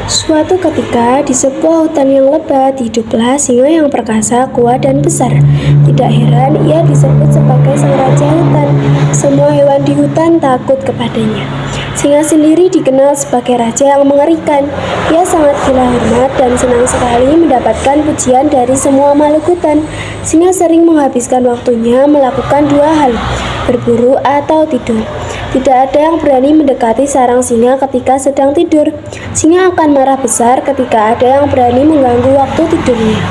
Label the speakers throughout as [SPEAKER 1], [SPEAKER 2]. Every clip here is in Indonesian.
[SPEAKER 1] Suatu ketika, di sebuah hutan yang lebat, hiduplah singa yang perkasa, kuat, dan besar. Tidak heran ia disebut sebagai sang raja hutan. Semua hewan di hutan takut kepadanya. Singa sendiri dikenal sebagai raja yang mengerikan. Ia sangat gila hormat dan senang sekali mendapatkan pujian dari semua makhluk hutan. Singa sering menghabiskan waktunya melakukan dua hal, berburu atau tidur. Tidak ada yang berani mendekati sarang singa ketika sedang tidur. Singa akan marah besar ketika ada yang berani mengganggu waktu tidurnya.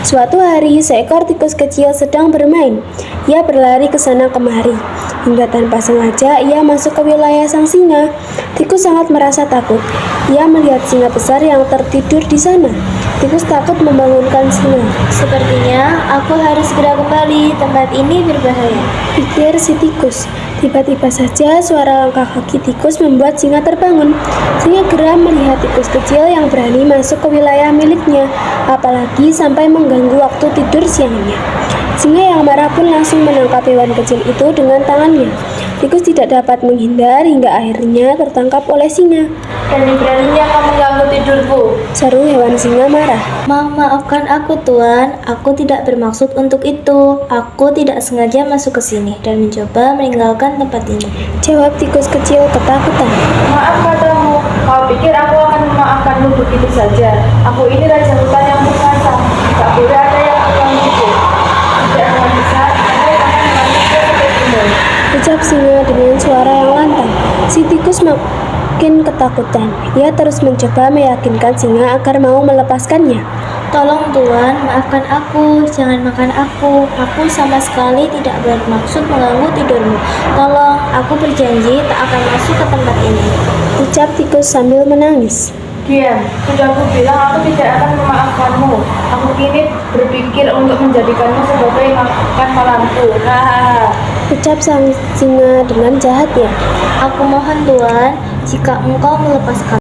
[SPEAKER 1] Suatu hari, seekor tikus kecil sedang bermain. Ia berlari ke sana kemari. Hingga tanpa sengaja, ia masuk ke wilayah sang singa. Tikus sangat merasa takut. Ia melihat singa besar yang tertidur di sana. Tikus takut membangunkan singa.
[SPEAKER 2] Sepertinya aku harus segera kembali, tempat ini berbahaya,
[SPEAKER 1] Pikir si tikus. Tiba-tiba saja suara langkah kaki tikus membuat singa terbangun. Singa geram melihat tikus kecil yang berani masuk ke wilayah miliknya, apalagi sampai mengganggu waktu tidur siangnya. Singa yang marah pun langsung menangkap hewan kecil itu dengan tangannya. Tikus tidak dapat menghindar hingga akhirnya tertangkap oleh singa.
[SPEAKER 2] Berani-beraninya kamu mengganggu tidurku.
[SPEAKER 1] Seru hewan singa marah.
[SPEAKER 2] Maafkan aku, Tuan. Aku tidak bermaksud untuk itu. Aku tidak sengaja masuk ke sini dan mencoba meninggalkan tempat ini.
[SPEAKER 1] Jawab tikus kecil ketakutan.
[SPEAKER 3] Maaf katamu, kau pikir aku akan memaafkanmu begitu saja? Aku ini raja hutan yang berkuasa. Tak boleh ada yang menggangguku. Tidak akan bisa, aku akan melanjutkan sepertimu.
[SPEAKER 1] Ucap singa dengan suara yang lantang. Si tikus makin ketakutan. Ia terus mencoba meyakinkan singa agar mau melepaskannya.
[SPEAKER 2] Tolong, Tuan, maafkan aku. Jangan makan aku. Aku sama sekali tidak bermaksud mengganggu tidurmu. Tolong, aku berjanji tak akan masuk ke tempat ini.
[SPEAKER 1] Ucap tikus sambil menangis.
[SPEAKER 3] Diam, sudah aku bilang aku tidak akan memaafkanmu. Aku kini berpikir untuk menjadikanmu sebagai makan malamku. Hahaha.
[SPEAKER 1] Ucap sang singa dengan jahatnya.
[SPEAKER 2] Aku mohon, Tuan, jika engkau melepaskan